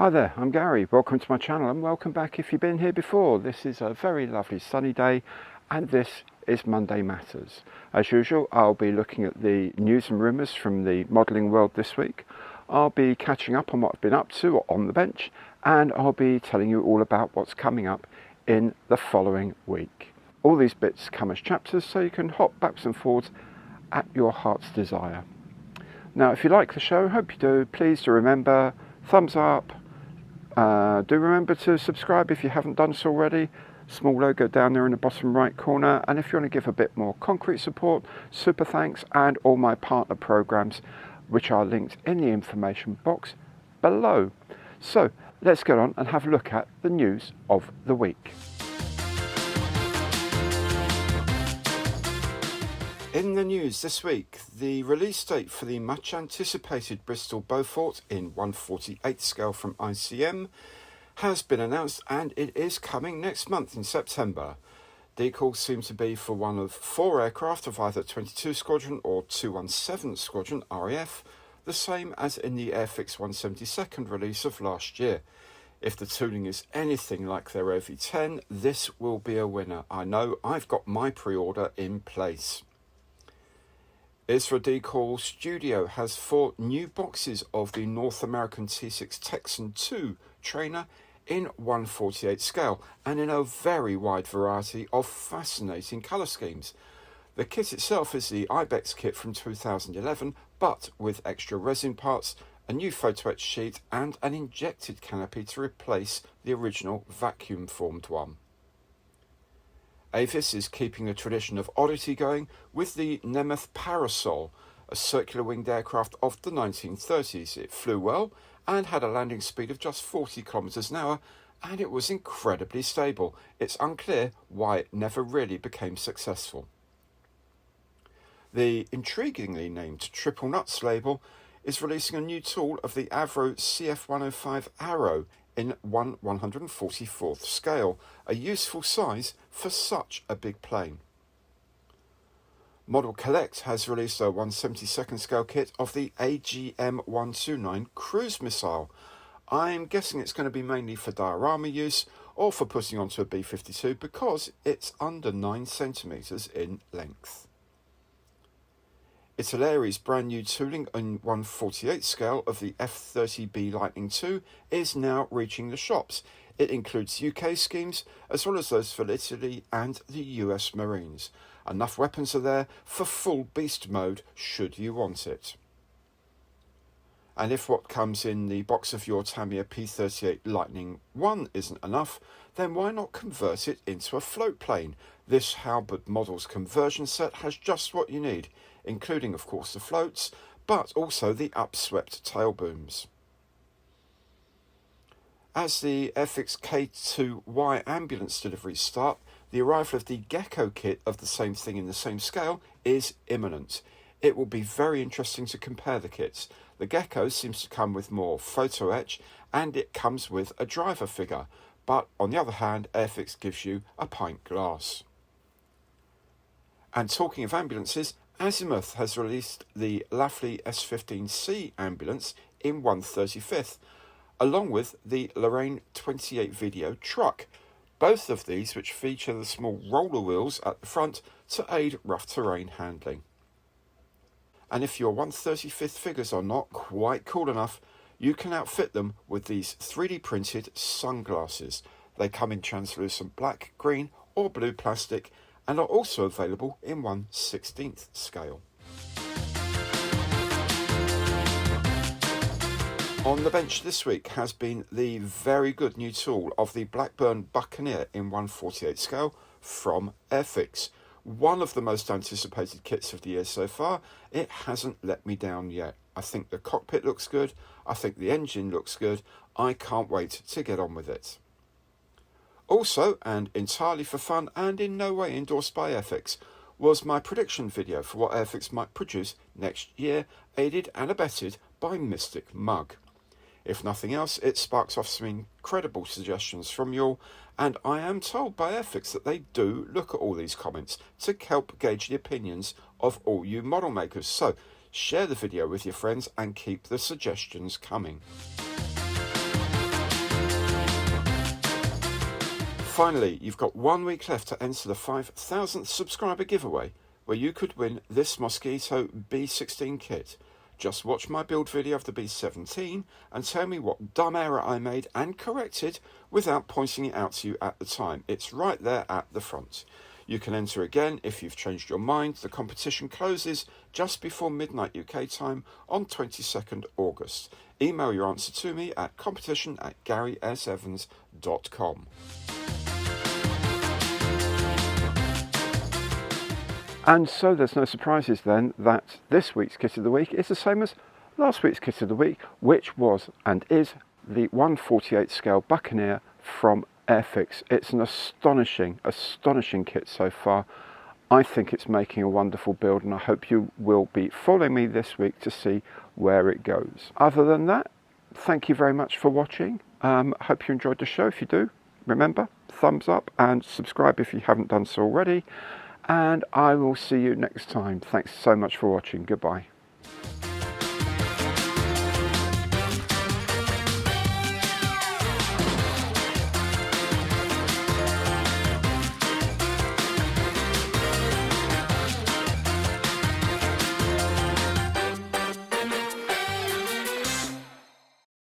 Hi there, I'm Gary. Welcome to my channel and welcome back if you've been here before. This is a very lovely sunny day and this is Monday Matters. As usual, I'll be looking at the news and rumours from the modelling world this week. I'll be catching up on what I've been up to on the bench, and I'll be telling you all about what's coming up in the following week. All these bits come as chapters so you can hop backwards and forwards at your heart's desire. Now, if you like the show, hope you do, please do remember, thumbs up. Do remember to subscribe if you haven't done so already. Small logo down there in the bottom right corner. And if you want to give a bit more concrete support, super thanks, and all my partner programs, which are linked in the information box below. So let's get on and have a look at the news of the week. In the news this week, the release date for the much anticipated Bristol Beaufort in 1/48 scale from ICM has been announced, and it is coming next month in September. Decals seem to be for one of 4 aircraft of either 22 Squadron or 217 Squadron RAF, the same as in the Airfix 172nd release of last year. If the tooling is anything like their OV10, this will be a winner. I know, I've got my pre-order in place. Isra Decal Studio has 4 new boxes of the North American T6 Texan II trainer in 1/48 scale and in a very wide variety of fascinating colour schemes. The kit itself is the Ibex kit from 2011, but with extra resin parts, a new photo etch sheet and an injected canopy to replace the original vacuum formed one. Avis is keeping the tradition of oddity going with the Nemeth Parasol, a circular winged aircraft of the 1930s. It flew well and had a landing speed of just 40 kilometers an hour, and it was incredibly stable. It's unclear why it never really became successful. The intriguingly named Triple Nuts label is releasing a new tool of the Avro CF105 Arrow in 1/144th scale, a useful size for such a big plane. Model Collect has released a 1/72nd scale kit of the AGM-129 cruise missile. I'm guessing it's going to be mainly for diorama use or for putting onto a B-52 because it's under 9 centimeters in length. Italyri's brand new tooling in 1/48 scale of the F-30B Lightning II is now reaching the shops. It includes UK schemes as well as those for Italy and the US Marines. Enough weapons are there for full beast mode should you want it. And if what comes in the box of your Tamiya P-38 Lightning I isn't enough, then why not convert it into a float plane? This Halberd Models conversion set has just what you need, including of course the floats, but also the upswept tail booms. As the Airfix K2Y ambulance deliveries start, the arrival of the Gecko kit of the same thing in the same scale is imminent. It will be very interesting to compare the kits. The Gecko seems to come with more photo etch and it comes with a driver figure, but on the other hand, Airfix gives you a pint glass. And talking of ambulances, Azimuth has released the Lafley S15C ambulance in 1/35th, along with the Lorraine 28 Video truck, both of these which feature the small roller wheels at the front to aid rough terrain handling. And if your 1/35th figures are not quite cool enough, you can outfit them with these 3D printed sunglasses. They come in translucent black, green or blue plastic and are also available in 1/16th scale. On the bench this week has been the very good new tool of the Blackburn Buccaneer in 1/48 scale from Airfix. One of the most anticipated kits of the year so far. It hasn't let me down yet. I think the cockpit looks good. I think the engine looks good. I can't wait to get on with it. Also, and entirely for fun and in no way endorsed by Airfix, was my prediction video for what Airfix might produce next year, aided and abetted by Mystic Mug. If nothing else, it sparks off some incredible suggestions from you all, and I am told by Airfix that they do look at all these comments to help gauge the opinions of all you model makers. So share the video with your friends and keep the suggestions coming. Finally, you've got 1 week left to enter the 5,000th subscriber giveaway, where you could win this Mosquito B16 kit. Just watch my build video of the B17 and tell me what dumb error I made and corrected without pointing it out to you at the time. It's right there at the front. You can enter again if you've changed your mind. The competition closes just before midnight UK time on 22nd August. Email your answer to me at competition@GarySEvans.com. And so there's no surprises then that this week's Kit of the Week is the same as last week's Kit of the Week, which was and is the 1/48 scale Buccaneer from Airfix. It's an astonishing kit so far. I think it's making a wonderful build, and I hope you will be following me this week to see where it goes. Other than that, thank you very much for watching. Hope you enjoyed the show. If you do, remember, thumbs up and subscribe if you haven't done so already. And I will see you next time. Thanks so much for watching. Goodbye.